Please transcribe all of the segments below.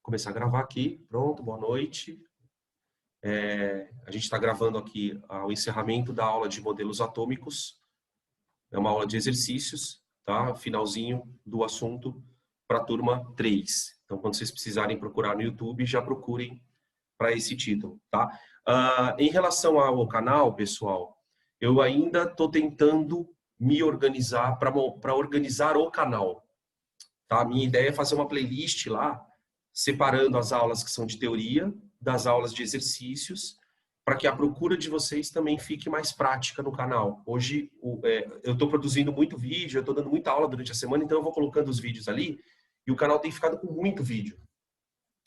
começar a gravar aqui. Pronto, boa noite. A gente está gravando aqui o encerramento da aula de modelos atômicos. É uma aula de exercícios, tá? Finalzinho do assunto para a turma 3. Então, quando vocês precisarem procurar no YouTube, já procurem para esse título, tá? Em relação ao canal, pessoal, eu ainda estou tentando me organizar para organizar o canal. Tá? A minha ideia é fazer uma playlist lá, separando as aulas que são de teoria das aulas de exercícios, para que a procura de vocês também fique mais prática no canal. Hoje, eu estou produzindo muito vídeo, eu estou dando muita aula durante a semana, então eu vou colocando os vídeos ali, e o canal tem ficado com muito vídeo.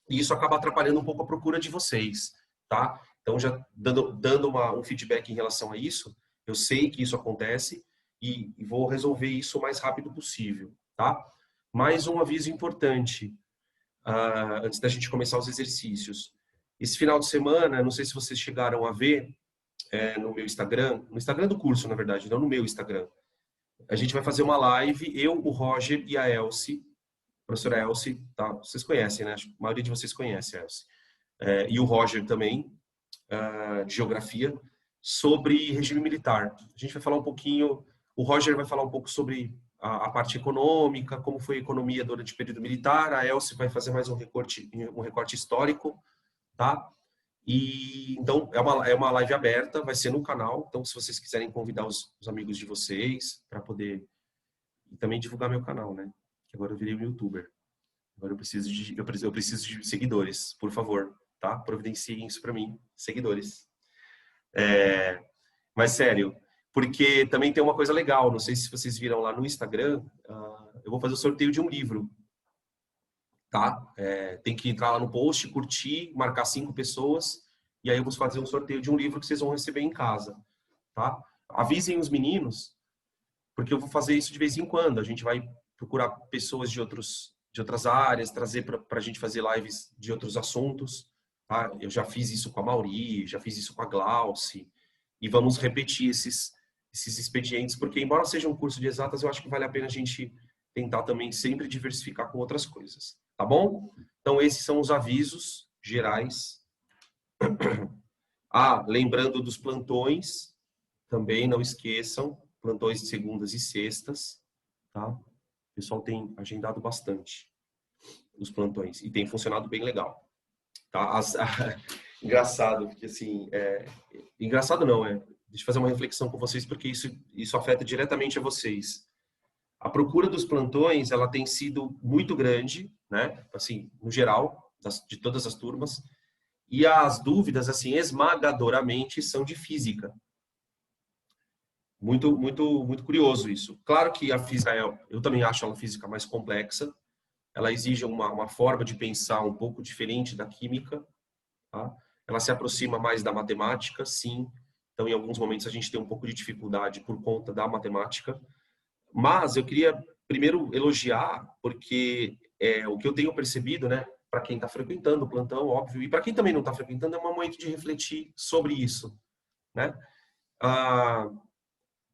E isso acaba atrapalhando um pouco a procura de vocês, tá? Então, já dando um feedback em relação a isso, eu sei que isso acontece e vou resolver isso o mais rápido possível, tá? Mais um aviso importante, antes da gente começar os exercícios. Esse final de semana, não sei se vocês chegaram a ver no meu Instagram, no Instagram do curso, na verdade, não no meu Instagram. A gente vai fazer uma live, eu, o Roger e a Elsie, professora Elsie, tá? Vocês conhecem, né? A maioria de vocês conhece a Elsie. E o Roger também, de Geografia, sobre regime militar. A gente vai falar um pouquinho, o Roger vai falar um pouco sobre a parte econômica, como foi a economia durante o período militar, a Elsie vai fazer mais um recorte histórico, tá? E então é uma live aberta, vai ser no canal, então se vocês quiserem convidar os amigos de vocês para poder e também divulgar meu canal, né? Que agora eu virei um youtuber. Agora eu preciso de seguidores, por favor, tá? Providenciem isso para mim, seguidores. Mas sério, porque também tem uma coisa legal, não sei se vocês viram lá no Instagram, eu vou fazer o sorteio de um livro, tá? Tem que entrar lá no post, curtir, marcar 5 pessoas, e aí eu vou fazer um sorteio de um livro que vocês vão receber em casa, tá? Avisem os meninos, porque eu vou fazer isso de vez em quando, a gente vai procurar pessoas de outras áreas, trazer para a gente fazer lives de outros assuntos, tá? Eu já fiz isso com a Mauri, já fiz isso com a Glauci, e vamos repetir esses expedientes, porque embora seja um curso de exatas, eu acho que vale a pena a gente tentar também sempre diversificar com outras coisas, tá bom? Então esses são os avisos gerais. Lembrando dos plantões, também não esqueçam, plantões de segundas e sextas, tá? O pessoal tem agendado bastante os plantões e tem funcionado bem legal, tá? Engraçado, porque assim, engraçado não, deixa eu fazer uma reflexão com vocês, porque isso afeta diretamente a vocês. A procura dos plantões, ela tem sido muito grande, né? Assim, no geral, de todas as turmas, e as dúvidas, assim, esmagadoramente são de física. Muito, muito, muito curioso isso. Claro que a física, eu também acho a física mais complexa, ela exige uma forma de pensar um pouco diferente da química, tá? Ela se aproxima mais da matemática, sim. Então, em alguns momentos, a gente tem um pouco de dificuldade por conta da matemática. Mas eu queria primeiro elogiar, porque o que eu tenho percebido, né, para quem está frequentando o plantão, óbvio, e para quem também não está frequentando, é um momento de refletir sobre isso, né?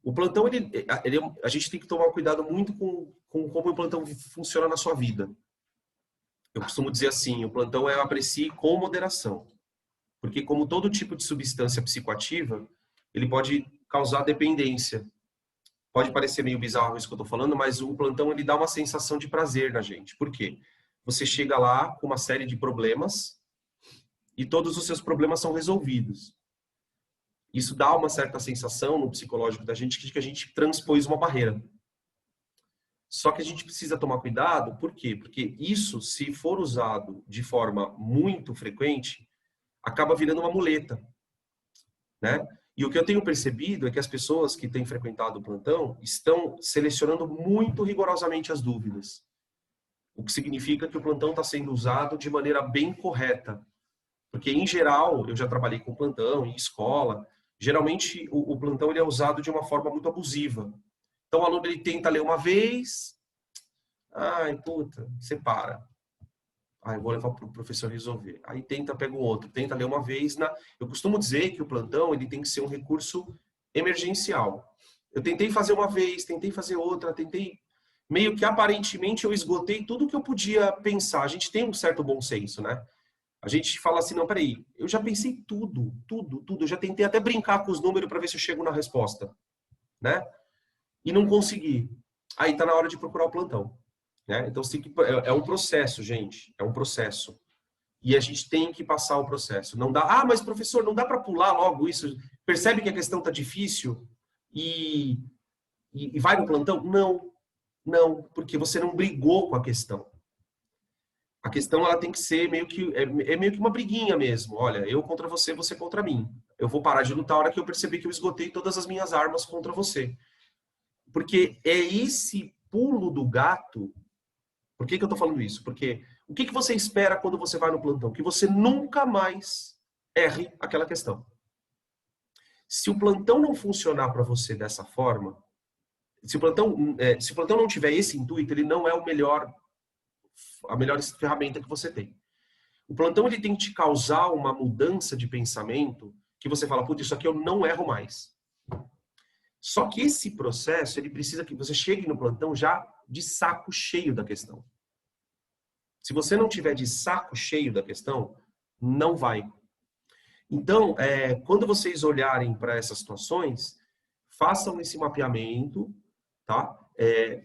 O plantão, a gente tem que tomar cuidado muito com como o plantão funciona na sua vida. Eu costumo dizer assim, o plantão aprecie com moderação. Porque como todo tipo de substância psicoativa, ele pode causar dependência. Pode parecer meio bizarro isso que eu estou falando, mas o plantão ele dá uma sensação de prazer na gente. Por quê? Você chega lá com uma série de problemas e todos os seus problemas são resolvidos. Isso dá uma certa sensação no psicológico da gente de que a gente transpôs uma barreira. Só que a gente precisa tomar cuidado, por quê? Porque isso, se for usado de forma muito frequente, acaba virando uma muleta, né? E o que eu tenho percebido é que as pessoas que têm frequentado o plantão estão selecionando muito rigorosamente as dúvidas. O que significa que o plantão está sendo usado de maneira bem correta. Porque, em geral, eu já trabalhei com plantão em escola, geralmente o plantão ele é usado de uma forma muito abusiva. Então, o aluno ele tenta ler uma vez, você para. Eu vou levar para o professor resolver. Aí pega um outro, tenta ler uma vez. Eu costumo dizer que o plantão ele tem que ser um recurso emergencial. Eu tentei fazer uma vez, tentei fazer outra, meio que aparentemente eu esgotei tudo que eu podia pensar. A gente tem um certo bom senso, né? A gente fala assim, não, peraí, eu já pensei tudo, tudo. Eu já tentei até brincar com os números para ver se eu chego na resposta, né? E não consegui. Aí tá na hora de procurar o plantão, né? Então é um processo, gente, é um processo. E a gente tem que passar o processo. Não dá, mas professor, não dá para pular logo isso. Percebe que a questão tá difícil e vai no plantão? Não, porque você não brigou com a questão. A questão ela tem que ser meio que meio que uma briguinha mesmo. Olha, eu contra você, você contra mim. Eu vou parar de lutar a hora que eu perceber que eu esgotei todas as minhas armas contra você. Porque é esse pulo do gato. Por que eu estou falando isso? Porque o que você espera quando você vai no plantão? Que você nunca mais erre aquela questão. Se o plantão não funcionar para você dessa forma, se o plantão não tiver esse intuito, ele não é a melhor ferramenta que você tem. O plantão ele tem que te causar uma mudança de pensamento que você fala, putz, isso aqui eu não erro mais. Só que esse processo, ele precisa que você chegue no plantão já de saco cheio da questão. Se você não tiver de saco cheio da questão, não vai. Então, quando vocês olharem para essas situações, façam esse mapeamento, tá?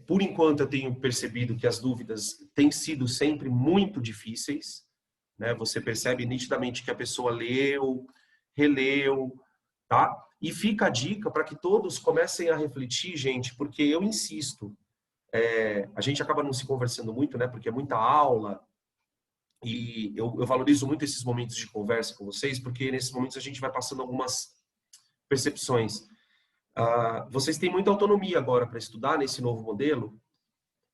Por enquanto, eu tenho percebido que as dúvidas têm sido sempre muito difíceis, né? Você percebe nitidamente que a pessoa leu, releu, tá? E fica a dica para que todos comecem a refletir, gente, porque eu insisto, a gente acaba não se conversando muito, né? Porque é muita aula, e eu valorizo muito esses momentos de conversa com vocês, porque nesses momentos a gente vai passando algumas percepções. Vocês têm muita autonomia agora para estudar nesse novo modelo,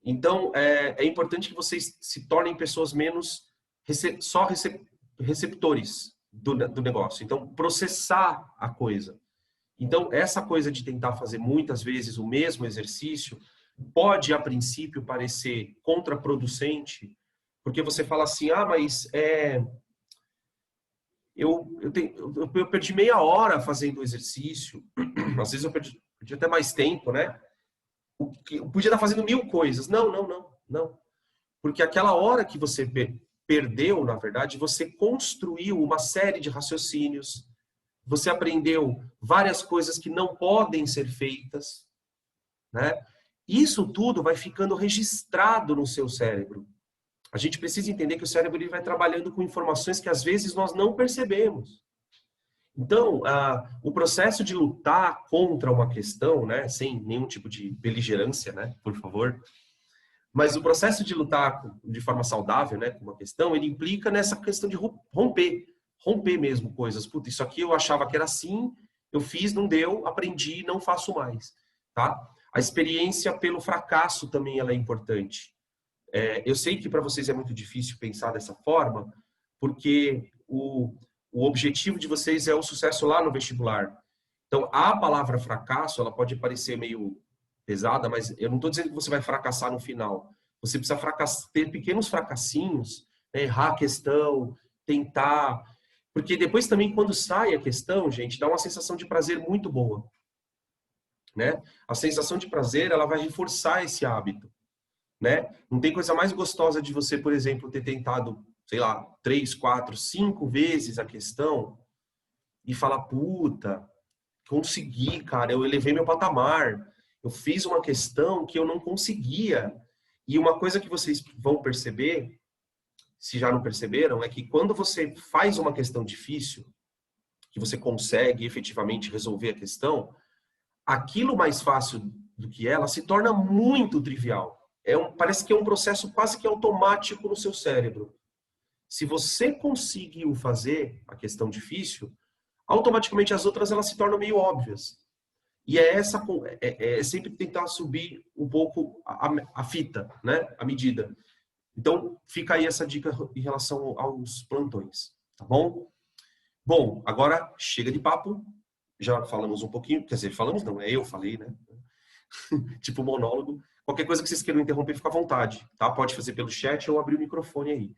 então é importante que vocês se tornem pessoas menos receptores do negócio. Então, processar a coisa. Então, essa coisa de tentar fazer muitas vezes o mesmo exercício pode, a princípio, parecer contraproducente, porque você fala assim, mas eu perdi meia hora fazendo o exercício, às vezes eu perdi até mais tempo, né? Eu podia estar fazendo 1000 coisas. Não. Porque aquela hora que você perdeu, na verdade, você construiu uma série de raciocínios, você aprendeu várias coisas que não podem ser feitas, né? Isso tudo vai ficando registrado no seu cérebro. A gente precisa entender que o cérebro ele vai trabalhando com informações que às vezes nós não percebemos. Então, o processo de lutar contra uma questão, né, sem nenhum tipo de beligerância, né, por favor, mas o processo de lutar de forma saudável, né, com uma questão, ele implica nessa questão de romper mesmo coisas. Putz, isso aqui eu achava que era assim, eu fiz, não deu, aprendi, não faço mais, tá? A experiência pelo fracasso também ela é importante. Eu sei que para vocês é muito difícil pensar dessa forma, porque o objetivo de vocês é o sucesso lá no vestibular. Então, a palavra fracasso, ela pode parecer meio pesada, mas eu não estou dizendo que você vai fracassar no final. Você precisa ter pequenos fracassinhos, né? Errar a questão, tentar. Porque depois também, quando sai a questão, gente, dá uma sensação de prazer muito boa. Né? A sensação de prazer, ela vai reforçar esse hábito. Né? Não tem coisa mais gostosa de você, por exemplo, ter tentado, sei lá, 3, 4, 5 vezes a questão e falar, puta, consegui, cara, eu elevei meu patamar. Eu fiz uma questão que eu não conseguia. E uma coisa que vocês vão perceber, se já não perceberam, é que quando você faz uma questão difícil, que você consegue efetivamente resolver a questão, aquilo mais fácil do que ela se torna muito trivial. Parece que é um processo quase que automático no seu cérebro. Se você conseguiu fazer a questão difícil, automaticamente as outras elas se tornam meio óbvias. E é sempre tentar subir um pouco a fita, né? A medida. Então, fica aí essa dica em relação aos plantões, tá bom? Bom, agora chega de papo. Já falamos um pouquinho, quer dizer, falamos não, eu falei, né? Tipo monólogo. Qualquer coisa que vocês queiram interromper, fica à vontade, tá? Pode fazer pelo chat ou abrir o microfone aí.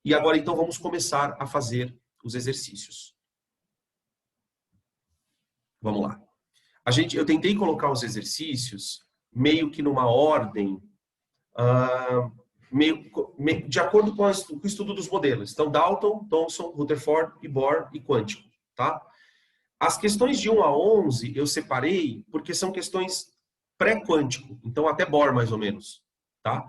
E agora, então, vamos começar a fazer os exercícios. Vamos lá. Eu tentei colocar os exercícios meio que numa ordem de acordo com o estudo dos modelos. Então, Dalton, Thomson, Rutherford e Bohr e quântico, tá? As questões de 1 a 11 eu separei porque são questões pré-quântico, então até Bohr mais ou menos, tá?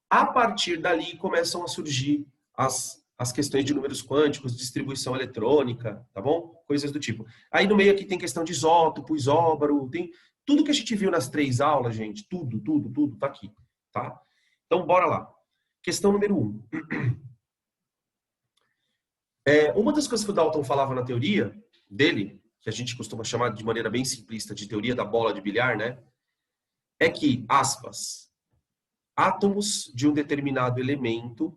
A partir dali começam a surgir as questões de números quânticos, distribuição eletrônica, tá bom? Coisas do tipo. Aí no meio aqui tem questão de isótopo, isóbaro, tem tudo que a gente viu nas 3 aulas, gente, tudo tá aqui, tá? Então bora lá. Questão número 1. Uma das coisas que o Dalton falava na teoria dele, que a gente costuma chamar de maneira bem simplista de teoria da bola de bilhar, né? É que, aspas, átomos de um determinado elemento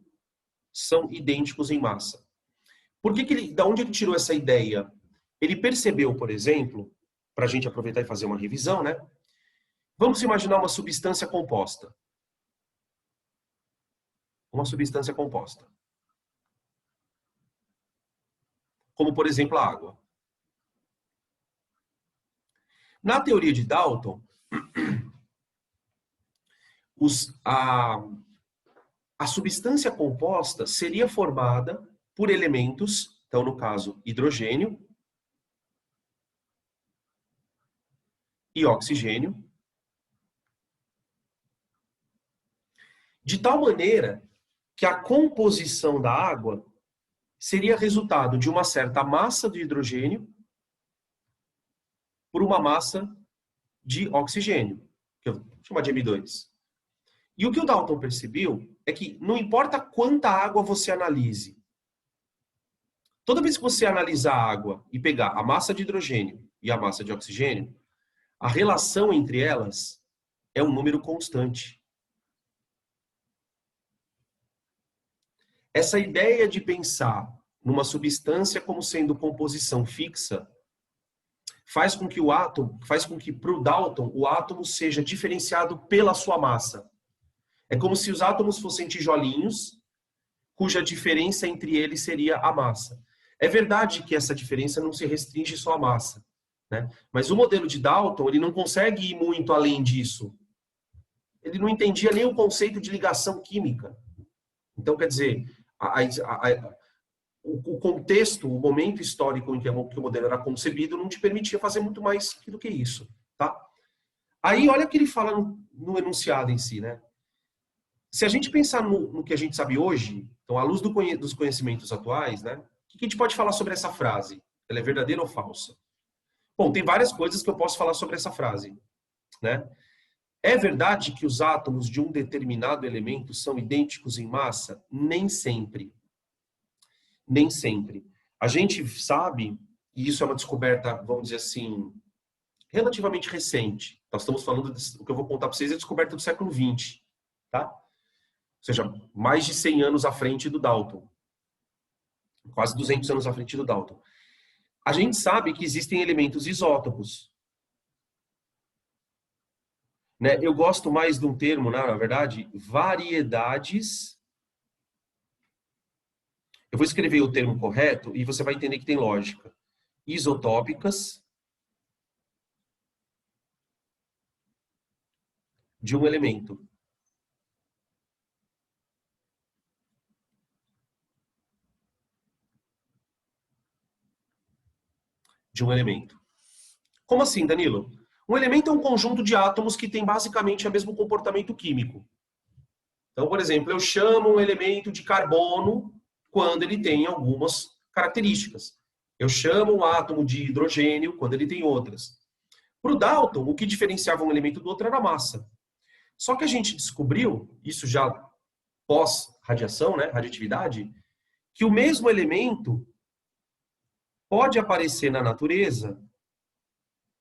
são idênticos em massa. Da onde ele tirou essa ideia? Ele percebeu, por exemplo, para a gente aproveitar e fazer uma revisão, né? Vamos imaginar uma substância composta. Uma substância composta. Como, por exemplo, a água. Na teoria de Dalton, a substância composta seria formada por elementos, então, no caso, hidrogênio e oxigênio, de tal maneira que a composição da água seria resultado de uma certa massa de hidrogênio por uma massa de oxigênio, que eu vou chamar de M2. E o que o Dalton percebeu é que não importa quanta água você analise, toda vez que você analisar a água e pegar a massa de hidrogênio e a massa de oxigênio, a relação entre elas é um número constante. Essa ideia de pensar numa substância como sendo composição fixa faz com que para o Dalton o átomo seja diferenciado pela sua massa. É como se os átomos fossem tijolinhos, cuja diferença entre eles seria a massa. É verdade que essa diferença não se restringe só à massa, né? Mas o modelo de Dalton ele não consegue ir muito além disso. Ele não entendia nem o conceito de ligação química. Então, quer dizer, o contexto, o momento histórico em que o modelo era concebido não te permitia fazer muito mais do que isso, tá? Aí, olha o que ele fala no enunciado em si, né? Se a gente pensar no que a gente sabe hoje, então, à luz dos conhecimentos atuais, né? O que a gente pode falar sobre essa frase? Ela é verdadeira ou falsa? Bom, tem várias coisas que eu posso falar sobre essa frase, né? É verdade que os átomos de um determinado elemento são idênticos em massa? Nem sempre. Nem sempre. A gente sabe, e isso é uma descoberta, vamos dizer assim, relativamente recente. Nós estamos falando, o que eu vou contar para vocês é a descoberta do século XX, tá? Ou seja, mais de 100 anos à frente do Dalton. Quase 200 anos à frente do Dalton. A gente sabe que existem elementos isótopos. Né? Eu gosto mais de um termo, na verdade, variedades. Eu vou escrever o termo correto e você vai entender que tem lógica. Isotópicas de um elemento. De um elemento. Como assim, Danilo? Um elemento é um conjunto de átomos que tem basicamente o mesmo comportamento químico. Então, por exemplo, eu chamo um elemento de carbono quando ele tem algumas características. Eu chamo um átomo de hidrogênio quando ele tem outras. Para o Dalton, o que diferenciava um elemento do outro era a massa. Só que a gente descobriu, isso já pós-radiação, né, radioatividade, que o mesmo elemento pode aparecer na natureza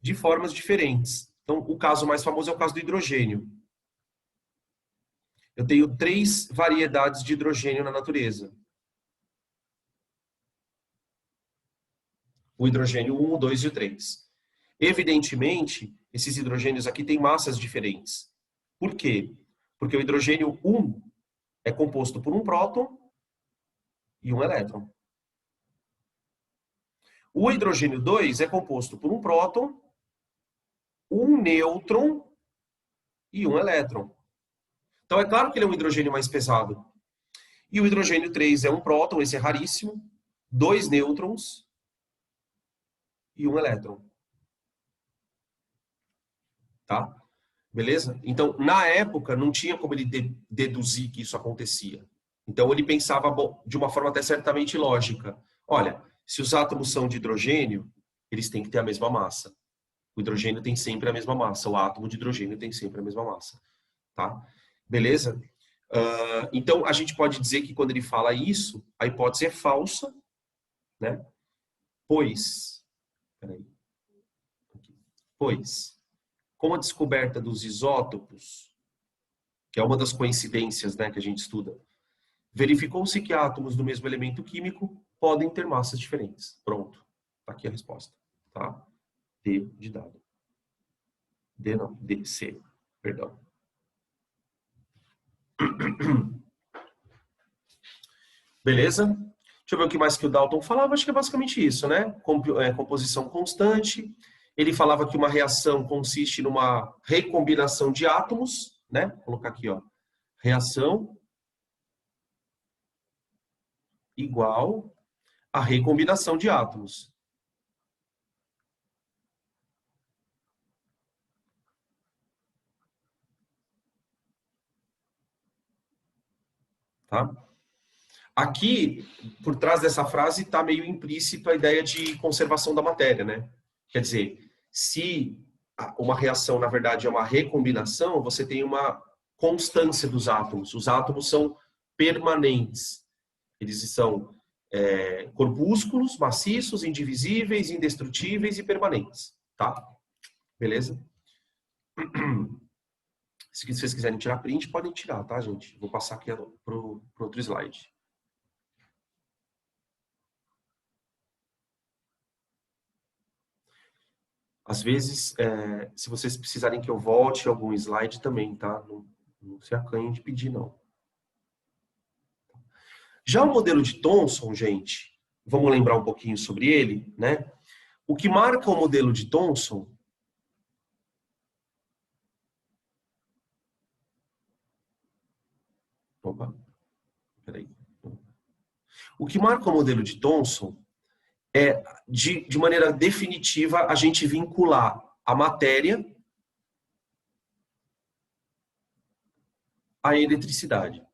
de formas diferentes. Então, o caso mais famoso é o caso do hidrogênio. Eu tenho 3 variedades de hidrogênio na natureza. O hidrogênio 1, o 2 e o 3. Evidentemente, esses hidrogênios aqui têm massas diferentes. Por quê? Porque o hidrogênio 1 é composto por um próton e um elétron. O hidrogênio 2 é composto por um próton, um nêutron e um elétron. Então é claro que ele é um hidrogênio mais pesado. E o hidrogênio 3 é um próton, esse é raríssimo, 2 nêutrons e 1 elétron. Tá? Beleza? Então, na época, não tinha como ele deduzir que isso acontecia. Então, ele pensava de uma forma até certamente lógica. Olha, se os átomos são de hidrogênio, eles têm que ter a mesma massa. O hidrogênio tem sempre a mesma massa. O átomo de hidrogênio tem sempre a mesma massa. Tá? Beleza? Então, a gente pode dizer que quando ele fala isso, a hipótese é falsa, né? Pois, com a descoberta dos isótopos, que é uma das coincidências, né, que a gente estuda, verificou-se que átomos do mesmo elemento químico podem ter massas diferentes. Pronto. Tá aqui a resposta. Tá? D de dado. D não, D, C. Perdão. Beleza? Deixa eu ver o que mais que o Dalton falava. Acho que é basicamente isso, né? Composição constante. Ele falava que uma reação consiste numa recombinação de átomos, né? Vou colocar aqui, ó. Reação igual a recombinação de átomos. Tá? Aqui, por trás dessa frase, está meio implícita a ideia de conservação da matéria, né? Quer dizer, se uma reação, na verdade, é uma recombinação, você tem uma constância dos átomos. Os átomos são permanentes. Eles são corpúsculos, maciços, indivisíveis, indestrutíveis e permanentes. Tá? Beleza? Se vocês quiserem tirar print, podem tirar, tá, gente? Vou passar aqui para o outro slide. Às vezes, se vocês precisarem que eu volte algum slide também, tá? Não se acanhem de pedir, não. Já o modelo de Thomson, gente, vamos lembrar um pouquinho sobre ele, né? O que marca o modelo de Thomson peraí. O que marca o modelo de Thomson é, de maneira definitiva, a gente vincular a matéria à eletricidade.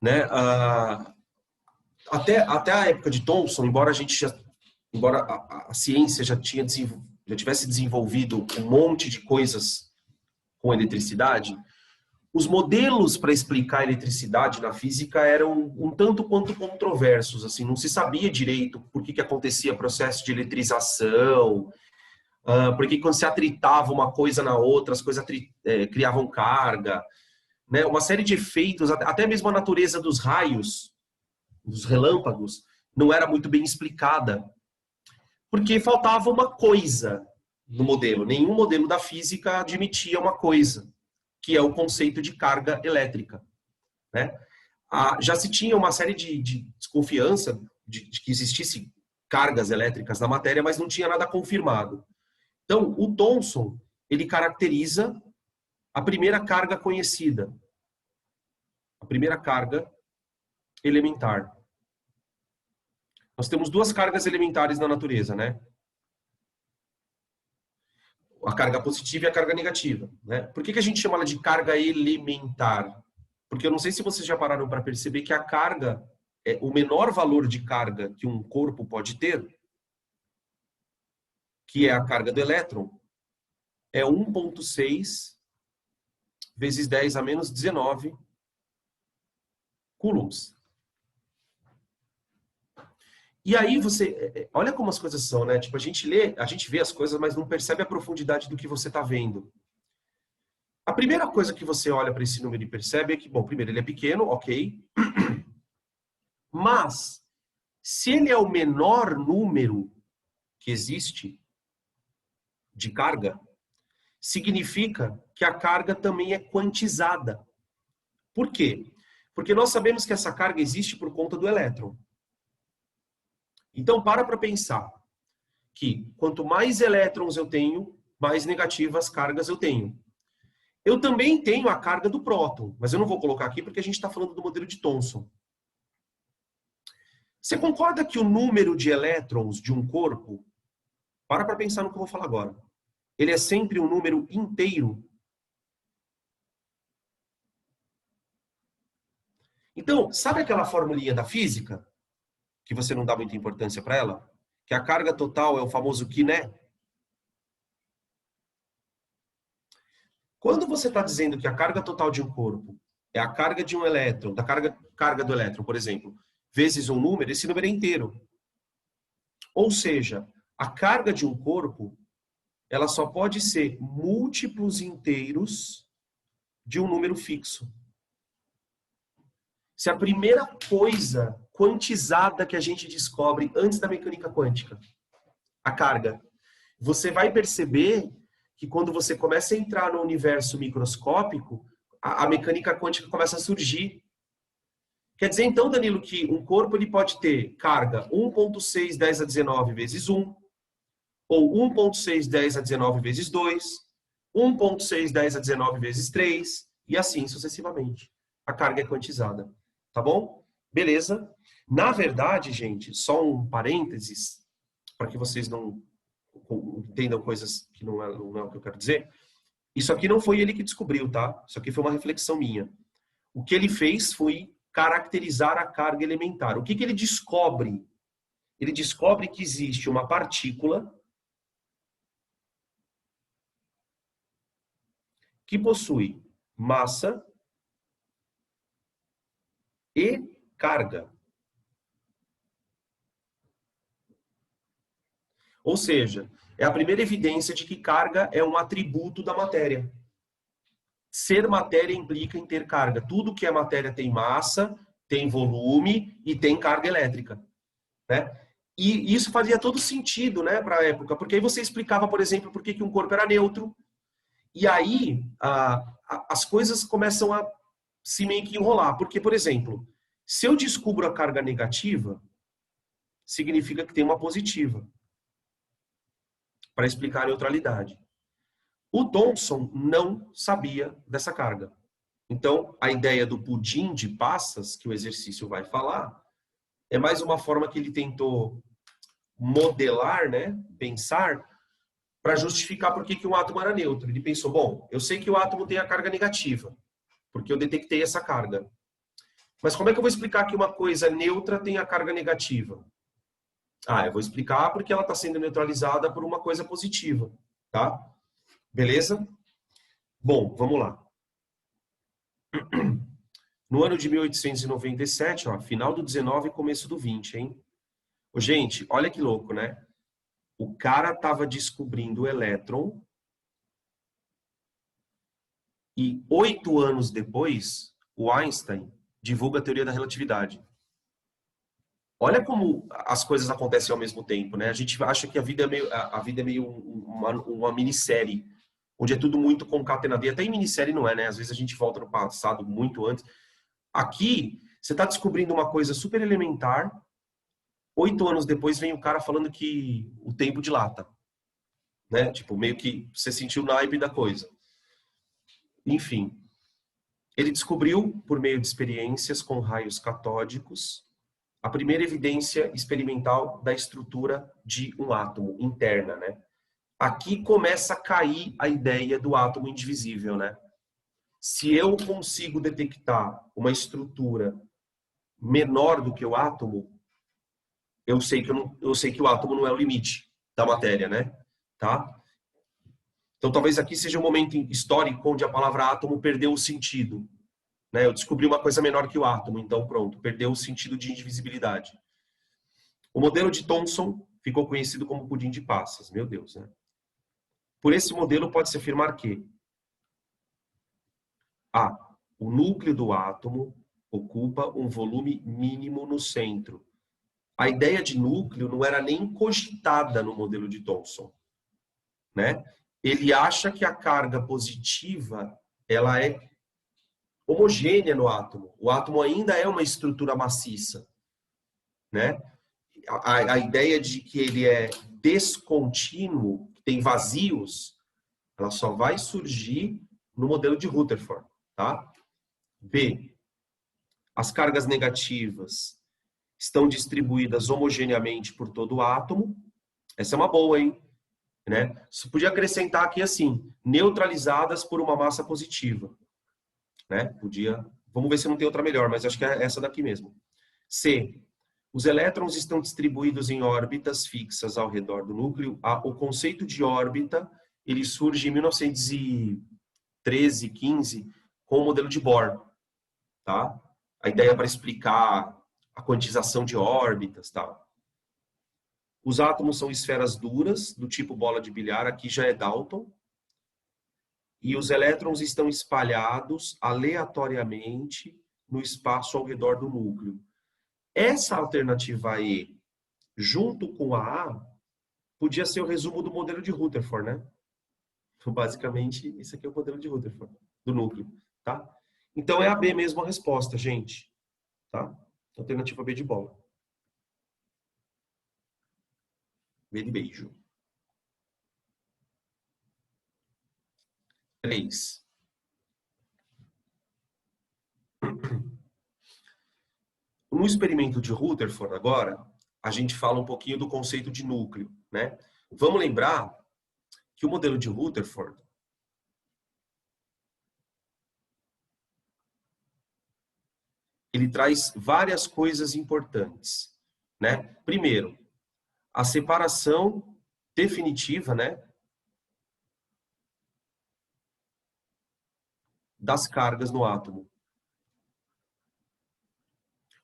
Né? Até a época de Thomson, embora a ciência já tivesse desenvolvido um monte de coisas com eletricidade, os modelos para explicar a eletricidade na física eram um tanto quanto controversos, assim, não se sabia direito por que acontecia processo de eletrização, porque quando se atritava uma coisa na outra, as coisas criavam carga, né? Uma série de efeitos, até mesmo a natureza dos raios, dos relâmpagos, não era muito bem explicada, porque faltava uma coisa no modelo. Nenhum modelo da física admitia uma coisa, que é o conceito de carga elétrica. Né? Já se tinha uma série de desconfiança de que existisse cargas elétricas na matéria, mas não tinha nada confirmado. Então, o Thomson, ele caracteriza a primeira carga conhecida, a primeira carga elementar. Nós temos duas cargas elementares na natureza, né? A carga positiva e a carga negativa. Né? Por que a gente chama ela de carga elementar? Porque eu não sei se vocês já pararam para perceber que a carga, o menor valor de carga que um corpo pode ter, que é a carga do elétron, é 1,6 vezes 10 a menos 19 coulombs. E aí olha como as coisas são, né? Tipo, a gente vê as coisas, mas não percebe a profundidade do que você está vendo. A primeira coisa que você olha para esse número e percebe é que, bom, primeiro, ele é pequeno, ok. Mas, se ele é o menor número que existe de carga, significa que a carga também é quantizada. Por quê? Porque nós sabemos que essa carga existe por conta do elétron. Então, para pensar. que quanto mais elétrons eu tenho, mais negativas cargas eu tenho. Eu também tenho a carga do próton, mas eu não vou colocar aqui porque a gente está falando do modelo de Thomson. Você concorda que o número de elétrons de um corpo, para pensar no que eu vou falar agora, ele é sempre um número inteiro? Então, sabe aquela formulinha da física, que você não dá muita importância para ela? Que a carga total é o famoso quiné? Quando você está dizendo que a carga total de um corpo é a carga de um elétron, da carga do elétron, por exemplo, vezes um número, esse número é inteiro. Ou seja, a carga de um corpo, ela só pode ser múltiplos inteiros de um número fixo. Se a primeira coisa quantizada que a gente descobre antes da mecânica quântica, a carga, você vai perceber que quando você começa a entrar no universo microscópico, a mecânica quântica começa a surgir. Quer dizer, então, Danilo, que um corpo ele pode ter carga 1.6 10 a 19 vezes 1, ou 1.6 10 a 19 vezes 2, 1.6 10 a 19 vezes 3, e assim sucessivamente. A carga é quantizada. Tá bom? Beleza. Na verdade, gente, só um parênteses, para que vocês não entendam coisas que não é o que eu quero dizer. Isso aqui não foi ele que descobriu, tá? Isso aqui foi uma reflexão minha. O que ele fez foi caracterizar a carga elementar. O que ele descobre? Ele descobre que existe uma partícula que possui massa e carga. Ou seja, é a primeira evidência de que carga é um atributo da matéria. Ser matéria implica em ter carga. Tudo que é matéria tem massa, tem volume e tem carga elétrica, né? E isso fazia todo sentido, né, para a época, porque aí você explicava, por exemplo, por que um corpo era neutro, e aí as coisas começam a se meio que enrolar. Porque, por exemplo, se eu descubro a carga negativa, significa que tem uma positiva, para explicar a neutralidade. O Thomson não sabia dessa carga. Então, a ideia do pudim de passas, que o exercício vai falar, é mais uma forma que ele tentou modelar, né, pensar, para justificar por que um átomo era neutro. Ele pensou, bom, eu sei que o átomo tem a carga negativa, porque eu detectei essa carga. Mas como é que eu vou explicar que uma coisa neutra tem a carga negativa? Ah, eu vou explicar porque ela está sendo neutralizada por uma coisa positiva, tá? Beleza? Bom, vamos lá. No ano de 1897, ó, final do 19 e começo do 20, hein? Ô, gente, olha que louco, né? O cara estava descobrindo o elétron e 8 anos depois, o Einstein divulga a teoria da relatividade. Olha como as coisas acontecem ao mesmo tempo, né? A gente acha que a vida é meio uma minissérie, onde é tudo muito concatenado. E até em minissérie não é, né? Às vezes a gente volta no passado muito antes. Aqui, você está descobrindo uma coisa super elementar. 8 anos depois vem o cara falando que o tempo dilata, né? Tipo, meio que você sentiu o naipe da coisa. Enfim, ele descobriu, por meio de experiências com raios catódicos, a primeira evidência experimental da estrutura de um átomo interna, né? Aqui começa a cair a ideia do átomo indivisível, né? Se eu consigo detectar uma estrutura menor do que o átomo, eu sei que o átomo não é o limite da matéria, né? Tá? Então talvez aqui seja um momento histórico onde a palavra átomo perdeu o sentido, né? Eu descobri uma coisa menor que o átomo, então pronto, perdeu o sentido de indivisibilidade. O modelo de Thomson ficou conhecido como pudim de passas, meu Deus, né? Por esse modelo pode-se afirmar que o núcleo do átomo ocupa um volume mínimo no centro. A ideia de núcleo não era nem cogitada no modelo de Thomson, né? Ele acha que a carga positiva ela é homogênea no átomo. O átomo ainda é uma estrutura maciça, né? A ideia de que ele é descontínuo, que tem vazios, ela só vai surgir no modelo de Rutherford, tá? B, as cargas negativas estão distribuídas homogeneamente por todo o átomo. Essa é uma boa, hein? Né? Você podia acrescentar aqui assim, neutralizadas por uma massa positiva. Né? Podia. Vamos ver se não tem outra melhor, mas acho que é essa daqui mesmo. C, os elétrons estão distribuídos em órbitas fixas ao redor do núcleo. O conceito de órbita, ele surge em 1913, 15, com o modelo de Bohr. Tá? A ideia para explicar a quantização de órbitas, tá? Os átomos são esferas duras, do tipo bola de bilhar, aqui já é Dalton. E os elétrons estão espalhados aleatoriamente no espaço ao redor do núcleo. Essa alternativa E, junto com a A, podia ser o resumo do modelo de Rutherford, né? Então, basicamente, esse aqui é o modelo de Rutherford, do núcleo, tá? Então, é a B mesmo a resposta, gente. Tá? Alternativa B de bola. B de beijo. 3. No experimento de Rutherford, agora, a gente fala um pouquinho do conceito de núcleo, né? Vamos lembrar que o modelo de Rutherford ele traz várias coisas importantes, né? Primeiro, a separação definitiva, né, das cargas no átomo.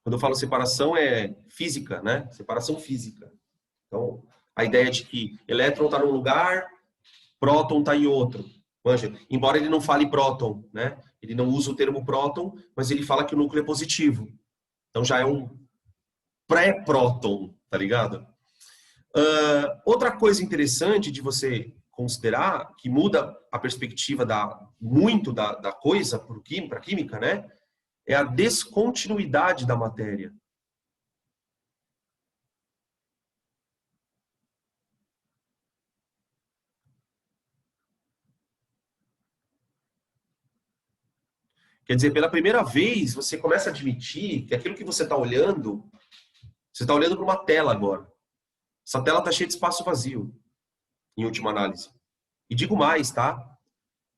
Quando eu falo separação, é física, né? Separação física. Então, a ideia de que elétron está num lugar, próton está em outro. Manja, embora ele não fale próton, né? Ele não usa o termo próton, mas ele fala que o núcleo é positivo. Então já é um pré-próton, tá ligado? Outra coisa interessante de você considerar, que muda a perspectiva muito da coisa para a química, né? É a descontinuidade da matéria. Quer dizer, pela primeira vez, você começa a admitir que aquilo que você está olhando para uma tela agora. Essa tela está cheia de espaço vazio, em última análise. E digo mais, tá?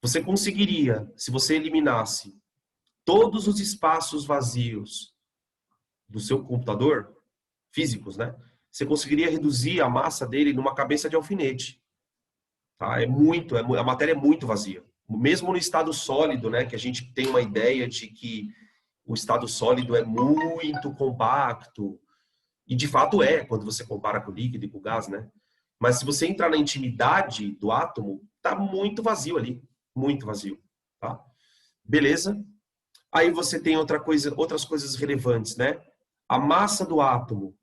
Você conseguiria, se você eliminasse todos os espaços vazios do seu computador, físicos, né? Você conseguiria reduzir a massa dele numa cabeça de alfinete. Tá? A matéria é muito vazia. Mesmo no estado sólido, né, que a gente tem uma ideia de que o estado sólido é muito compacto, e de fato é, quando você compara com o líquido e com o gás, né? Mas se você entrar na intimidade do átomo, tá muito vazio ali, muito vazio, tá? Beleza? Aí você tem outras coisas relevantes, né? A massa do átomo,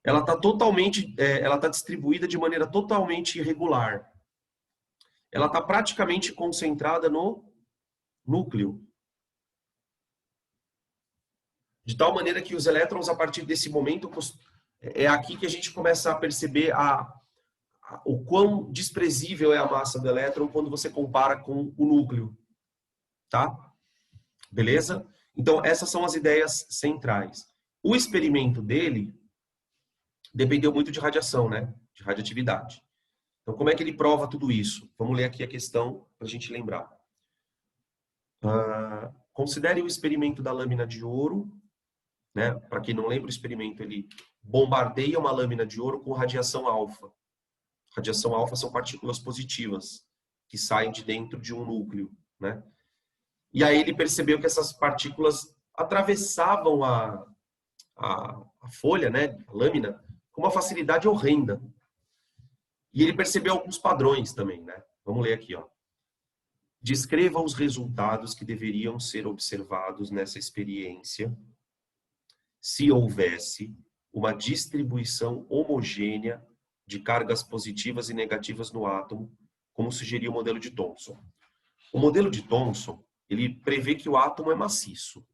ela está distribuída de maneira totalmente irregular. Ela está praticamente concentrada no núcleo. De tal maneira que os elétrons, a partir desse momento, é aqui que a gente começa a perceber o quão desprezível é a massa do elétron quando você compara com o núcleo. Tá? Beleza? Então, essas são as ideias centrais. O experimento dele dependeu muito de radiação, né? De radioatividade. Então, como é que ele prova tudo isso? Vamos ler aqui a questão para a gente lembrar. Considere o experimento da lâmina de ouro. Né? Para quem não lembra, o experimento ele bombardeia uma lâmina de ouro com radiação alfa. Radiação alfa são partículas positivas que saem de dentro de um núcleo. Né? E aí ele percebeu que essas partículas atravessavam a folha, né? A lâmina, com uma facilidade horrenda. E ele percebeu alguns padrões também, né? Vamos ler aqui, ó. Descreva os resultados que deveriam ser observados nessa experiência se houvesse uma distribuição homogênea de cargas positivas e negativas no átomo, como sugeria o modelo de Thomson. O modelo de Thomson, ele prevê que o átomo é maciço.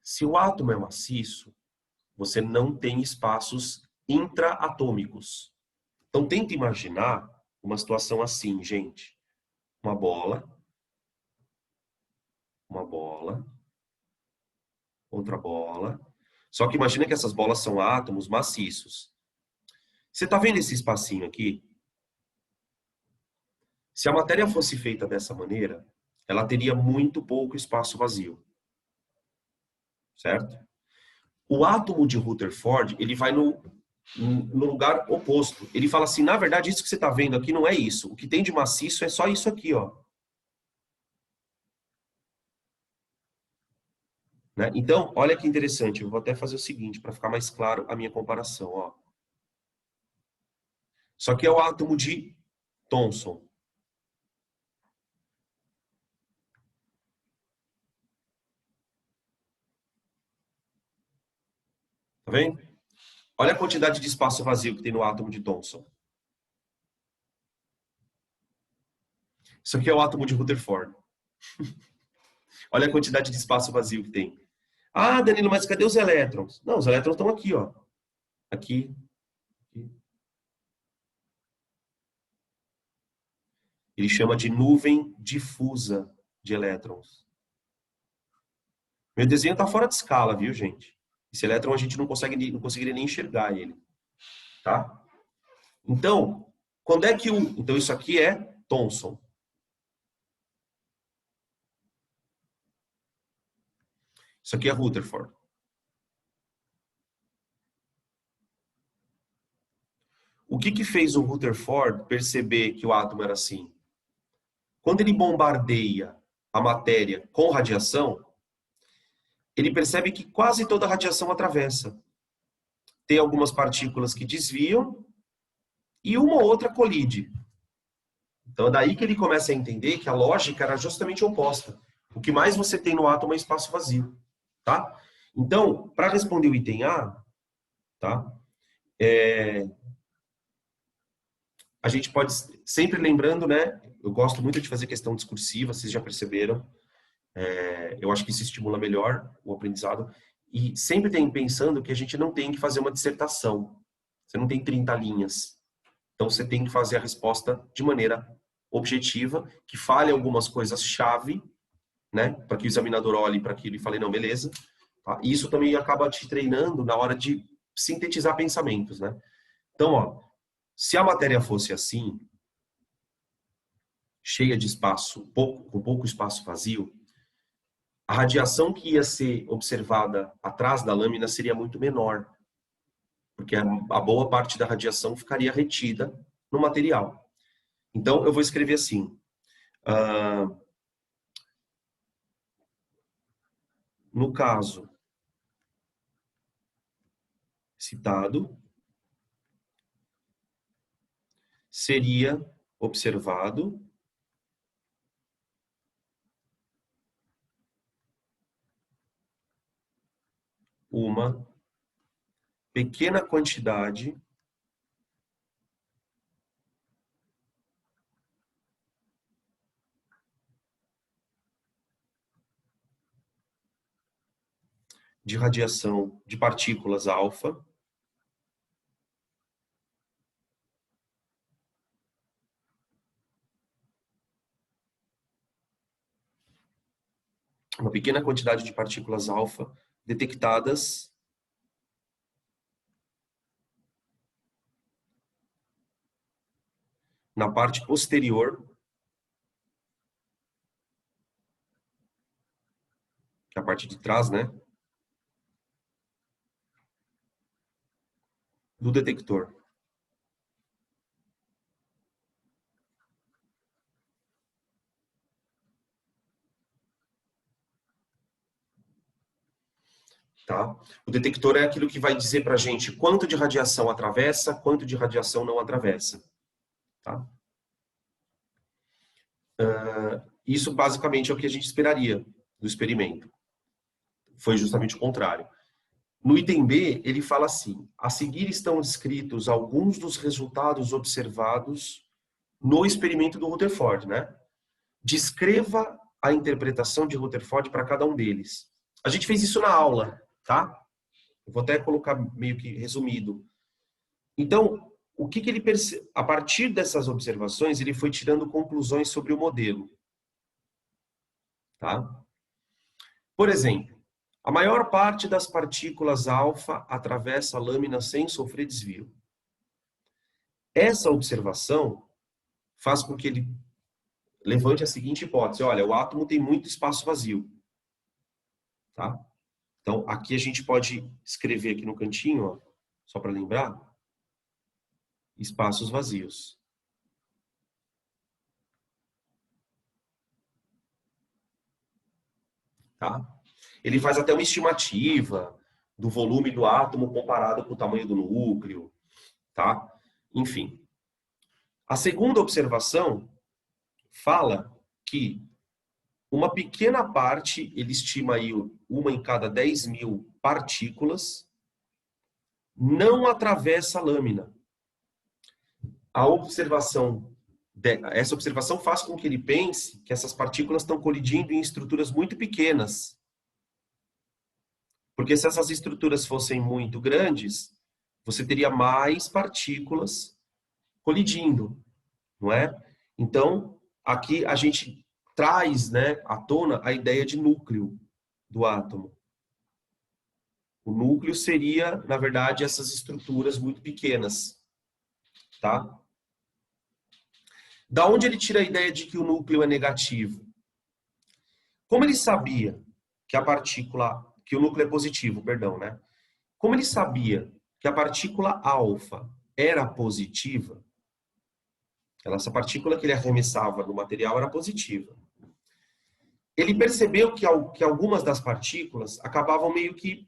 Se o átomo é maciço, Você não tem espaços intraatômicos. Então, tenta imaginar uma situação assim, gente. Uma bola, outra bola. Só que imagina que essas bolas são átomos maciços. Você está vendo esse espacinho aqui? Se a matéria fosse feita dessa maneira, ela teria muito pouco espaço vazio. Certo? O átomo de Rutherford, ele vai no lugar oposto. Ele fala assim, na verdade, isso que você está vendo aqui não é isso. O que tem de maciço é só isso aqui, ó. Né? Então, olha que interessante. Eu vou até fazer o seguinte, para ficar mais claro a minha comparação. Ó. Isso aqui é o átomo de Thomson. Tá vendo? Olha a quantidade de espaço vazio que tem no átomo de Thomson. Isso aqui é o átomo de Rutherford. Olha a quantidade de espaço vazio que tem. Ah, Danilo, mas cadê os elétrons? Não, os elétrons estão aqui, ó. Aqui. Ele chama de nuvem difusa de elétrons. Meu desenho está fora de escala, viu, gente? Esse elétron a gente não conseguiria nem enxergar ele. Tá? Então, quando é que o... Então, isso aqui é Thomson. Isso aqui é Rutherford. O que fez o Rutherford perceber que o átomo era assim? Quando ele bombardeia a matéria com radiação, ele percebe que quase toda a radiação atravessa. Tem algumas partículas que desviam e uma ou outra colide. Então é daí que ele começa a entender que a lógica era justamente oposta. O que mais você tem no átomo é espaço vazio. Tá? Então, para responder o item A, tá? A gente pode, sempre lembrando, né? Eu gosto muito de fazer questão discursiva, vocês já perceberam. Eu acho que isso estimula melhor o aprendizado. E sempre tem pensando que a gente não tem que fazer uma dissertação. Você não tem 30 linhas. Então, você tem que fazer a resposta de maneira objetiva, que fale algumas coisas-chave, né? Para que o examinador olhe para aquilo e fale, não, beleza. Tá? E isso também acaba te treinando na hora de sintetizar pensamentos, né? Então, ó, se a matéria fosse assim, cheia de espaço, com pouco espaço vazio, a radiação que ia ser observada atrás da lâmina seria muito menor, porque a boa parte da radiação ficaria retida no material. Então, eu vou escrever assim. No caso citado, seria observado uma pequena quantidade de radiação de partículas alfa uma pequena quantidade de partículas alfa detectadas na parte posterior, que é a parte de trás, né, do detector. Tá? O detector é aquilo que vai dizer para a gente quanto de radiação atravessa, quanto de radiação não atravessa. Tá? Isso basicamente é o que a gente esperaria do experimento. Foi justamente o contrário. No item B, ele fala assim: a seguir estão descritos alguns dos resultados observados no experimento do Rutherford, né? Descreva a interpretação de Rutherford para cada um deles. A gente fez isso na aula, tá? Eu vou até colocar meio que resumido. Então, o que ele a partir dessas observações, ele foi tirando conclusões sobre o modelo. Tá? Por exemplo, a maior parte das partículas alfa atravessa a lâmina sem sofrer desvio. Essa observação faz com que ele levante a seguinte hipótese: olha, o átomo tem muito espaço vazio. Tá? Então, aqui a gente pode escrever aqui no cantinho, ó, só para lembrar, espaços vazios. Tá? Ele faz até uma estimativa do volume do átomo comparado com o tamanho do núcleo. Tá? Enfim. A segunda observação fala que uma pequena parte, ele estima aí uma em cada 10.000 partículas, não atravessa a lâmina. Essa observação faz com que ele pense que essas partículas estão colidindo em estruturas muito pequenas. Porque se essas estruturas fossem muito grandes, você teria mais partículas colidindo, não é? Então, aqui a gente traz, né, à tona a ideia de núcleo do átomo. O núcleo seria, na verdade, essas estruturas muito pequenas, tá? Da onde ele tira a ideia de que o núcleo é negativo? Como ele sabia que que o núcleo é positivo, perdão, né? Como ele sabia que a partícula alfa era positiva, essa partícula que ele arremessava no material era positiva. Ele percebeu que algumas das partículas acabavam meio que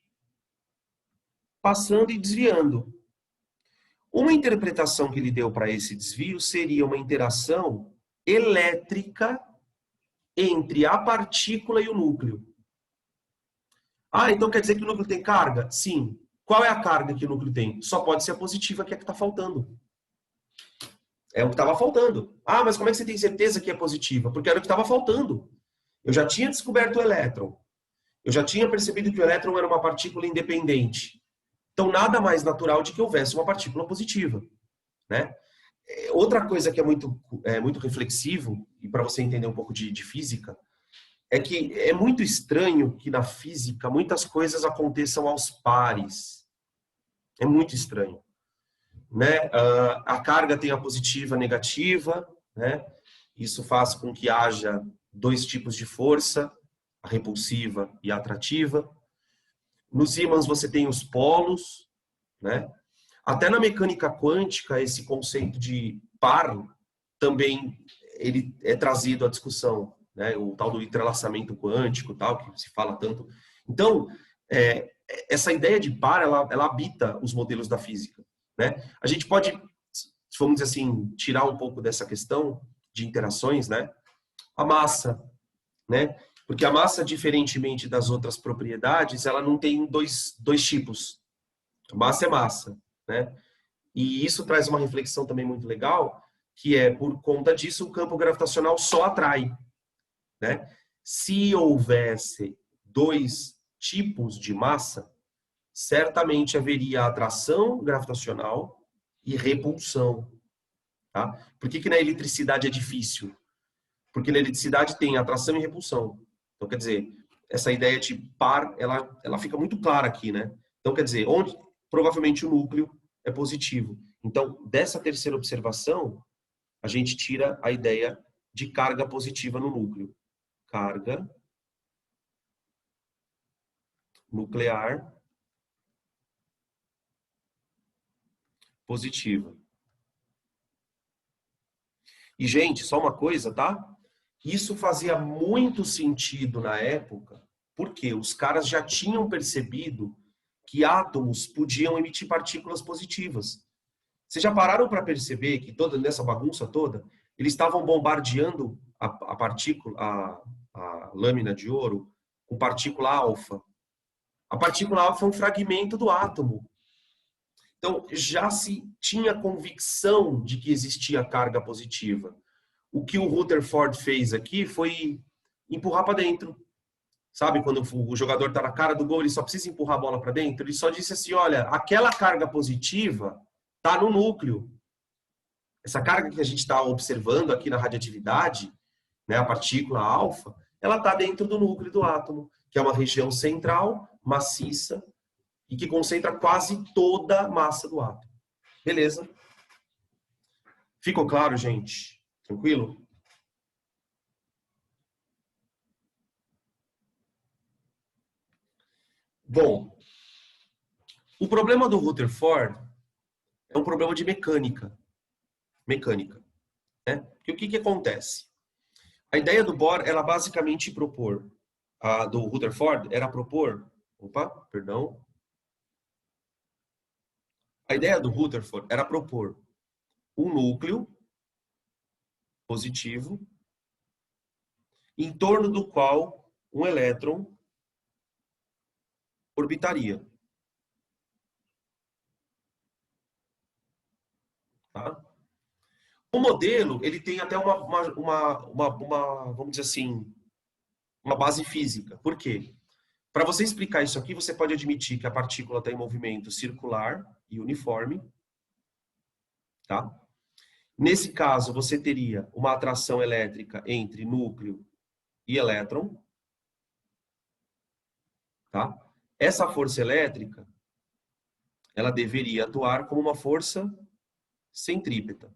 passando e desviando. Uma interpretação que ele deu para esse desvio seria uma interação elétrica entre a partícula e o núcleo. Ah, então quer dizer que o núcleo tem carga? Sim. Qual é a carga que o núcleo tem? Só pode ser a positiva, que é a que está faltando. É o que estava faltando. Ah, mas como é que você tem certeza que é positiva? Porque era o que estava faltando. Eu já tinha descoberto o elétron. Eu já tinha percebido que o elétron era uma partícula independente. Então, nada mais natural de que houvesse uma partícula positiva, né? Outra coisa que é muito reflexivo, e para você entender um pouco de física, é que é muito estranho que na física muitas coisas aconteçam aos pares. É muito estranho. Né? A carga tem a positiva e a negativa, né? Isso faz com que haja dois tipos de força, a repulsiva e a atrativa. Nos ímãs você tem os polos, né? Até na mecânica quântica, esse conceito de par também ele é trazido à discussão, né? O tal do entrelaçamento quântico, tal, que se fala tanto. Então, essa ideia de par, ela habita os modelos da física, né? A gente pode, vamos dizer assim, tirar um pouco dessa questão de interações, né? A massa, né? Porque a massa, diferentemente das outras propriedades, ela não tem dois tipos. Massa é massa, né? E isso traz uma reflexão também muito legal, que é, por conta disso, o campo gravitacional só atrai, né? Se houvesse dois tipos de massa, certamente haveria atração gravitacional e repulsão, tá? Por que na eletricidade é difícil? Porque na eletricidade tem atração e repulsão. Então, quer dizer, essa ideia de par, ela fica muito clara aqui, né? Então, quer dizer, onde provavelmente o núcleo é positivo. Então, dessa terceira observação, a gente tira a ideia de carga positiva no núcleo. Carga nuclear positiva. E, gente, só uma coisa, tá? Isso fazia muito sentido na época, porque os caras já tinham percebido que átomos podiam emitir partículas positivas. Vocês já pararam para perceber que toda nessa bagunça toda, eles estavam bombardeando a lâmina de ouro com partícula alfa. A partícula alfa é um fragmento do átomo. Então, já se tinha convicção de que existia carga positiva. O que o Rutherford fez aqui foi empurrar para dentro, Sabe, quando o jogador está na cara do gol, ele só precisa empurrar a bola para dentro? Ele só disse assim, olha, aquela carga positiva está no núcleo. Essa carga que a gente está observando aqui na radioatividade, né, a partícula alfa, ela está dentro do núcleo do átomo, que é uma região central, maciça, e que concentra quase toda a massa do átomo. Beleza? Ficou claro, gente? Tranquilo? Bom, o problema do Rutherford é um problema de mecânica. Mecânica. Né? Porque o que acontece? A ideia do Bohr era basicamente propor, a do Rutherford era propor, perdão. A ideia do Rutherford era propor um núcleo positivo em torno do qual um elétron orbitaria. Tá? O modelo, ele tem até vamos dizer assim, uma base física. Por quê? Para você explicar isso aqui, você pode admitir que a partícula está em movimento circular e uniforme. Tá? Nesse caso, você teria uma atração elétrica entre núcleo e elétron. Tá? Essa força elétrica, ela deveria atuar como uma força centrípeta.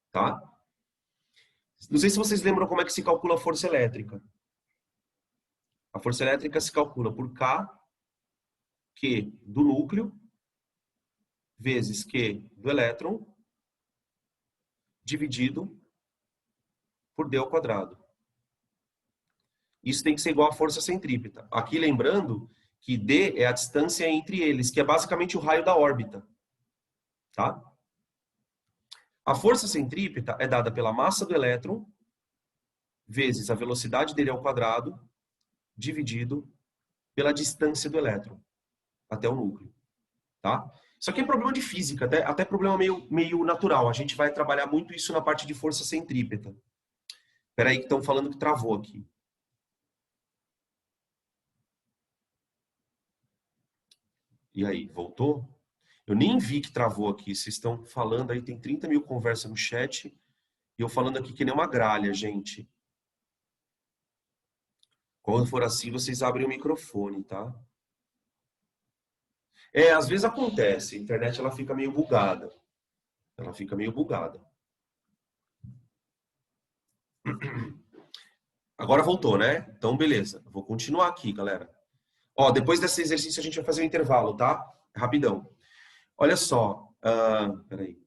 Tá? Não sei se vocês lembram como é que se calcula a força elétrica. A força elétrica se calcula por K, Q do núcleo, vezes Q do elétron, dividido por D ao quadrado. Isso tem que ser igual à força centrípeta. Aqui lembrando que D é a distância entre eles, que é basicamente o raio da órbita. Tá? A força centrípeta é dada pela massa do elétron, vezes a velocidade dele ao quadrado, dividido pela distância do elétron até o núcleo. Tá? Isso aqui é problema de física, até problema meio natural. A gente vai trabalhar muito isso na parte de força centrípeta. Espera aí que estão falando que travou aqui. E aí, voltou? Eu nem vi que travou aqui. Vocês estão falando aí, tem 30 mil conversas no chat. E eu falando aqui que nem uma gralha, gente. Quando for assim, vocês abrem o microfone, tá? Às vezes acontece. A internet ela fica meio bugada. Ela fica meio bugada. Agora voltou, né? Então, beleza. Vou continuar aqui, galera. Ó, depois desse exercício a gente vai fazer um intervalo, tá? Rapidão. Olha só. Peraí.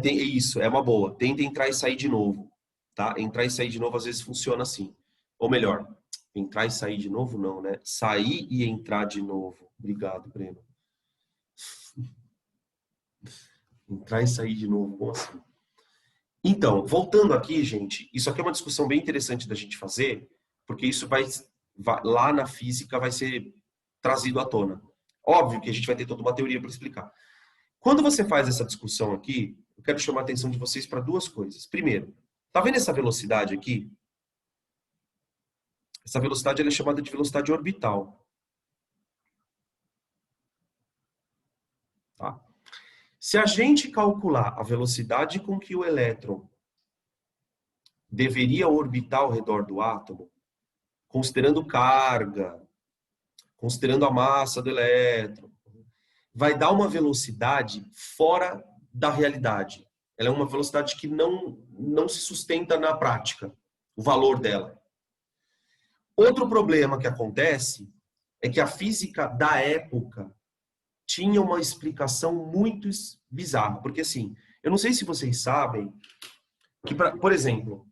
Tem isso. É uma boa. Tenta entrar e sair de novo, tá? Entrar e sair de novo às vezes funciona assim. Ou melhor, entrar e sair de novo não, né? Sair e entrar de novo. Obrigado, Breno. Entrar e sair de novo. Como assim? Então, voltando aqui, gente, isso aqui é uma discussão bem interessante da gente fazer, porque isso vai lá na física vai ser trazido à tona. Óbvio que a gente vai ter toda uma teoria para explicar. Quando você faz essa discussão aqui, eu quero chamar a atenção de vocês para duas coisas. Primeiro, tá vendo essa velocidade aqui? Essa velocidade ela é chamada de velocidade orbital. Tá? Se a gente calcular a velocidade com que o elétron deveria orbitar ao redor do átomo, considerando carga, considerando a massa do elétron, vai dar uma velocidade fora da realidade. Ela é uma velocidade que não se sustenta na prática, o valor dela. Outro problema que acontece é que a física da época tinha uma explicação muito bizarra. Porque, assim, eu não sei se vocês sabem que, por exemplo,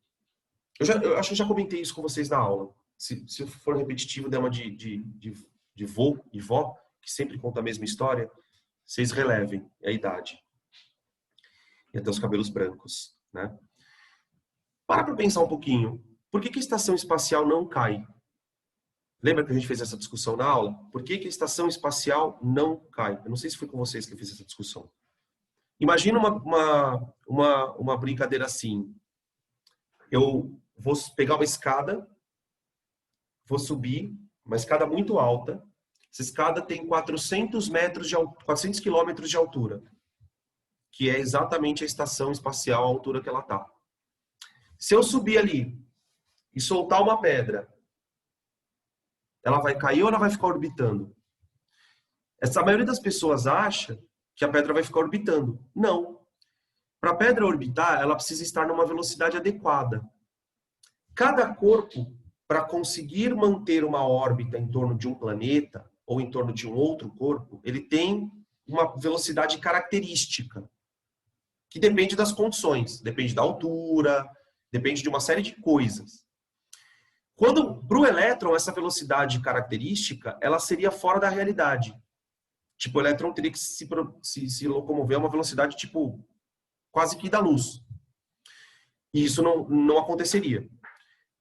eu acho que eu já comentei isso com vocês na aula. Se for repetitivo, der uma de vô e vó, que sempre conta a mesma história, vocês relevem a idade. E até os cabelos brancos, né? Para pensar um pouquinho. Por que a estação espacial não cai? Lembra que a gente fez essa discussão na aula? Por que a estação espacial não cai? Eu não sei se foi com vocês que eu fiz essa discussão. Imagina uma brincadeira assim. Eu vou pegar uma escada for subir, uma escada muito alta. Essa escada tem 400 quilômetros de altura, que é exatamente a estação espacial, a altura que ela está. Se eu subir ali e soltar uma pedra, ela vai cair ou ela vai ficar orbitando? A maioria das pessoas acha que a pedra vai ficar orbitando. Não. Para a pedra orbitar, ela precisa estar numa velocidade adequada. Cada corpo, para conseguir manter uma órbita em torno de um planeta ou em torno de um outro corpo, ele tem uma velocidade característica, que depende das condições, depende da altura, depende de uma série de coisas. Quando, para o elétron, essa velocidade característica, ela seria fora da realidade. Tipo, o elétron teria que se locomover a uma velocidade, tipo, quase que da luz. E isso não aconteceria.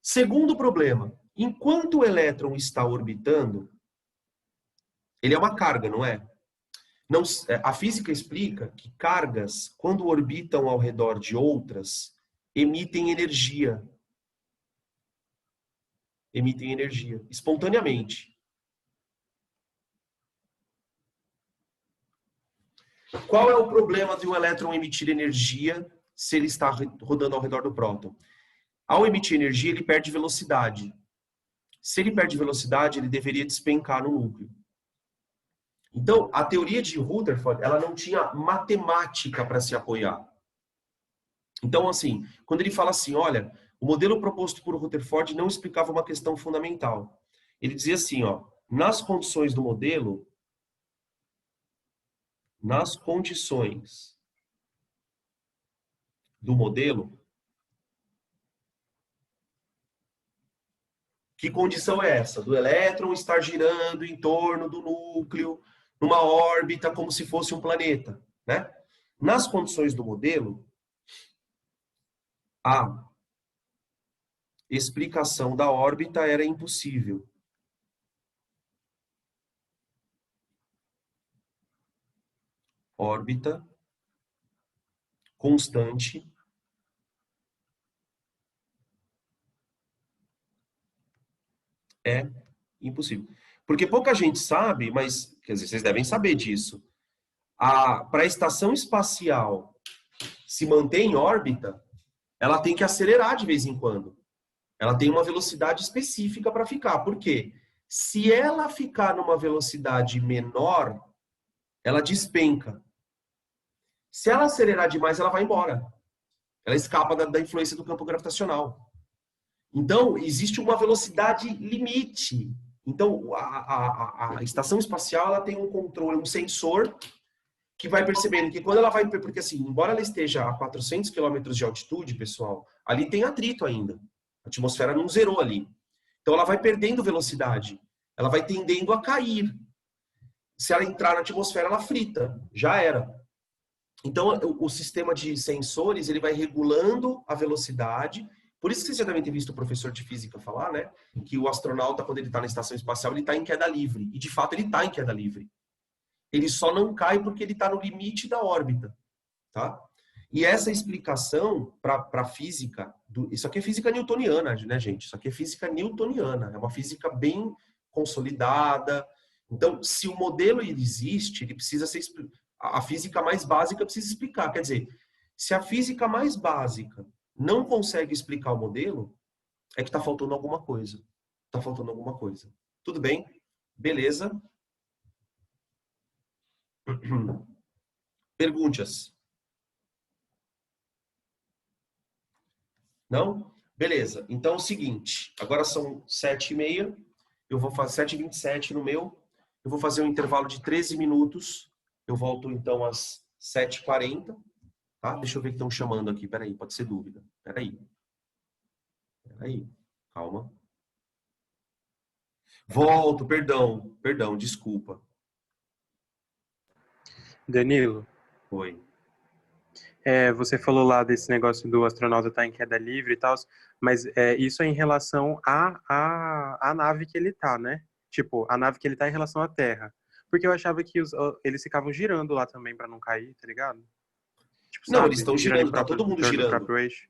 Segundo problema, enquanto o elétron está orbitando, ele é uma carga, não é? Não, a física explica que cargas, quando orbitam ao redor de outras, emitem energia. Emitem energia, espontaneamente. Qual é o problema de um elétron emitir energia se ele está rodando ao redor do próton? Ao emitir energia, ele perde velocidade. Se ele perde velocidade, ele deveria despencar no núcleo. Então, a teoria de Rutherford, ela não tinha matemática para se apoiar. Então, assim, quando ele fala assim, olha, o modelo proposto por Rutherford não explicava uma questão fundamental. Ele dizia assim, ó, nas condições do modelo, que condição é essa? Do elétron estar girando em torno do núcleo, numa órbita como se fosse um planeta, né? Nas condições do modelo, a explicação da órbita era impossível. Órbita constante é impossível. Porque pouca gente sabe, mas quer dizer, vocês devem saber disso. Para a estação espacial se manter em órbita, ela tem que acelerar de vez em quando. Ela tem uma velocidade específica para ficar. Por quê? Se ela ficar numa velocidade menor, ela despenca. Se ela acelerar demais, ela vai embora. Ela escapa da influência do campo gravitacional. Então, existe uma velocidade limite. Então, a estação espacial ela tem um controle, um sensor que vai percebendo que quando ela vai... Porque assim, embora ela esteja a 400 quilômetros de altitude, pessoal, ali tem atrito ainda. A atmosfera não zerou ali. Então, ela vai perdendo velocidade. Ela vai tendendo a cair. Se ela entrar na atmosfera, ela frita. Já era. Então, o sistema de sensores, ele vai regulando a velocidade. Por isso que você deve ter visto o professor de física falar, né? Que o astronauta, quando ele está na estação espacial, ele está em queda livre. E, de fato, ele está em queda livre. Ele só não cai porque ele está no limite da órbita, tá? E essa explicação para a física, isso aqui é física newtoniana, né, gente? Isso aqui é física newtoniana, é uma física bem consolidada. Então, se o modelo existe, ele precisa ser... A física mais básica precisa explicar. Quer dizer, se a física mais básica não consegue explicar o modelo, é que está faltando alguma coisa. Está faltando alguma coisa. Tudo bem? Beleza? Perguntas? Não? Beleza. Então é o seguinte, agora são 7h30, eu vou fazer 7h27 no meu, eu vou fazer um intervalo de 13 minutos, eu volto então às 7h40, tá? Deixa eu ver que estão chamando aqui, peraí, pode ser dúvida. Peraí, calma. Volto, perdão, desculpa. Danilo. Oi. Você falou lá desse negócio do astronauta estar em queda livre e tal, mas isso é em relação à nave que ele tá, né? Tipo, a nave que ele tá em relação à Terra. Porque eu achava que eles ficavam girando lá também para não cair, tá ligado? Tipo, Não, sabe? eles estão girando, tá todo mundo girando. Próprio eixo.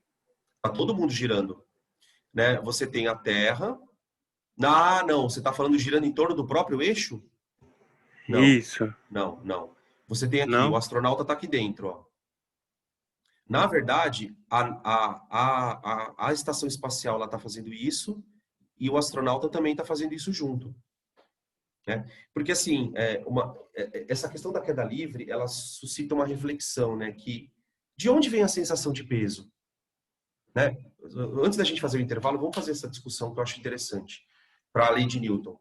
Tá todo mundo girando, né? Você tem a Terra, Ah, não. Você está falando girando em torno do próprio eixo? Não, Isso. não. Você tem aqui, o Não? astronauta está aqui dentro, ó. Na verdade, a estação espacial está fazendo isso e o astronauta também está fazendo isso junto. Né? Porque, assim, essa questão da queda livre, ela suscita uma reflexão, né? Que de onde vem a sensação de peso? Né? Antes da gente fazer o intervalo, vamos fazer essa discussão que eu acho interessante para a lei de Newton.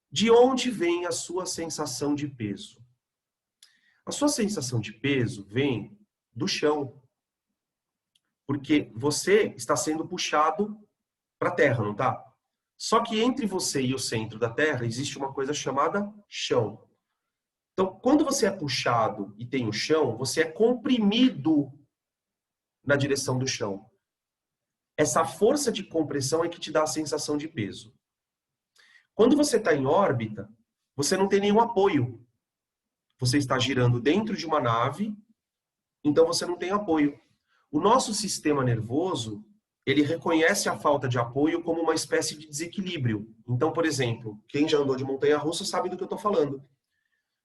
De onde vem a sua sensação de peso? A sua sensação de peso vem do chão, porque você está sendo puxado para a Terra, não tá? Só que entre você e o centro da Terra existe uma coisa chamada chão. Então, quando você é puxado e tem o chão, você é comprimido na direção do chão. Essa força de compressão é que te dá a sensação de peso. Quando você está em órbita, você não tem nenhum apoio. Você está girando dentro de uma nave, então você não tem apoio. O nosso sistema nervoso, ele reconhece a falta de apoio como uma espécie de desequilíbrio. Então, por exemplo, quem já andou de montanha-russa sabe do que eu estou falando.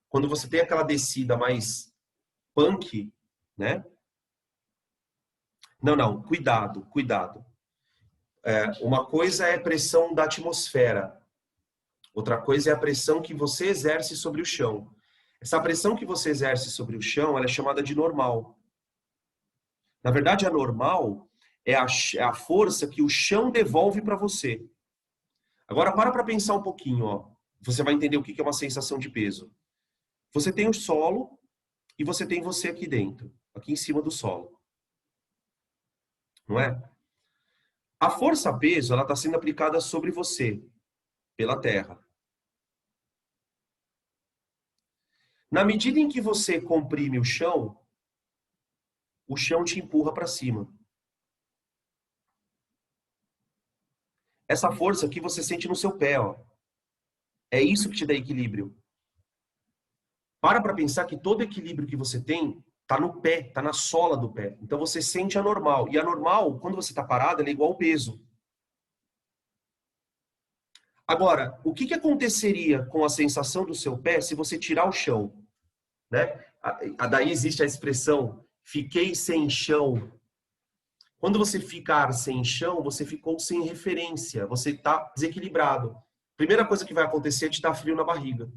Quando você tem aquela descida mais punk, né? Não, cuidado. Uma coisa é a pressão da atmosfera, outra coisa é a pressão que você exerce sobre o chão. Essa pressão que você exerce sobre o chão, ela é chamada de normal. Na verdade, a normal é a força que o chão devolve para você. Agora, para pensar um pouquinho, ó. Você vai entender o que é uma sensação de peso. Você tem o solo e você tem você aqui dentro, aqui em cima do solo. Não é? A força-peso, ela está sendo aplicada sobre você, pela Terra. Na medida em que você comprime o chão te empurra para cima. Essa força aqui você sente no seu pé, ó. É isso que te dá equilíbrio. Para pensar que todo equilíbrio que você tem está no pé, está na sola do pé. Então você sente a normal. E a normal, quando você está parado, ela é igual ao peso. Agora, o que aconteceria com a sensação do seu pé se você tirar o chão? Né? Daí existe a expressão, fiquei sem chão. Quando você ficar sem chão, você ficou sem referência, você está desequilibrado. Primeira coisa que vai acontecer é te dar frio na barriga.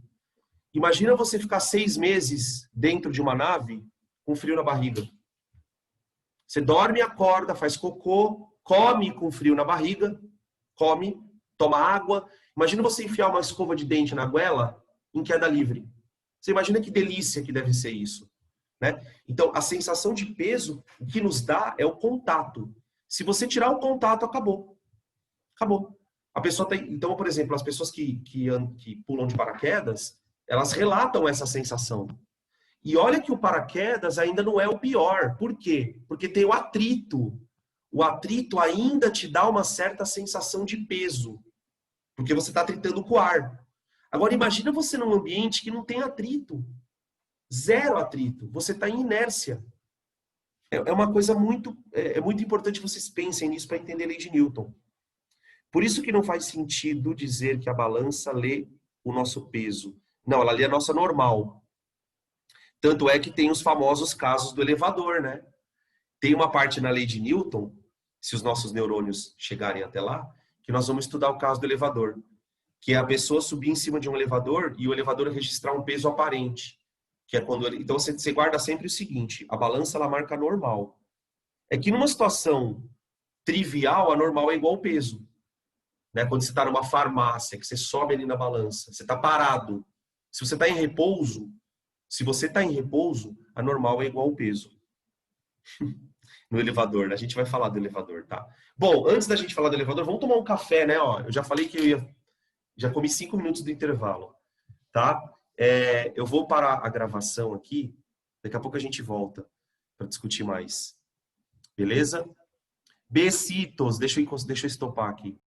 Imagina você ficar 6 meses dentro de uma nave com frio na barriga. Você dorme, acorda, faz cocô, come com frio na barriga, come, toma água. Imagina você enfiar uma escova de dente na goela em queda livre. Você imagina que delícia que deve ser isso. Né? Então, a sensação de peso, o que nos dá é o contato. Se você tirar o contato, acabou. Acabou. A pessoa tem, então, por exemplo, as pessoas que pulam de paraquedas, elas relatam essa sensação. E olha que o paraquedas ainda não é o pior. Por quê? Porque tem o atrito. O atrito ainda te dá uma certa sensação de peso. Porque você está atritando com o ar. Agora, imagina você num ambiente que não tem atrito. Zero atrito. Você está em inércia. É uma coisa muito importante que vocês pensem nisso para entender a lei de Newton. Por isso que não faz sentido dizer que a balança lê o nosso peso. Não, ela lê a nossa normal. Tanto é que tem os famosos casos do elevador, né? Tem uma parte na lei de Newton, se os nossos neurônios chegarem até lá, que nós vamos estudar o caso do elevador. Que é a pessoa subir em cima de um elevador e o elevador registrar um peso aparente. Que é quando então você guarda sempre o seguinte, a balança ela marca normal. É que numa situação trivial, a normal é igual ao peso. Né? Quando você está numa farmácia, que você sobe ali na balança, você está parado. Se você está em repouso, a normal é igual ao peso. No elevador, né? A gente vai falar do elevador, tá? Bom, antes da gente falar do elevador, vamos tomar um café, né? Ó, eu já falei que já comi 5 minutos do intervalo, tá? Eu vou parar a gravação aqui, daqui a pouco a gente volta para discutir mais. Beleza? Besitos, deixa eu estopar aqui.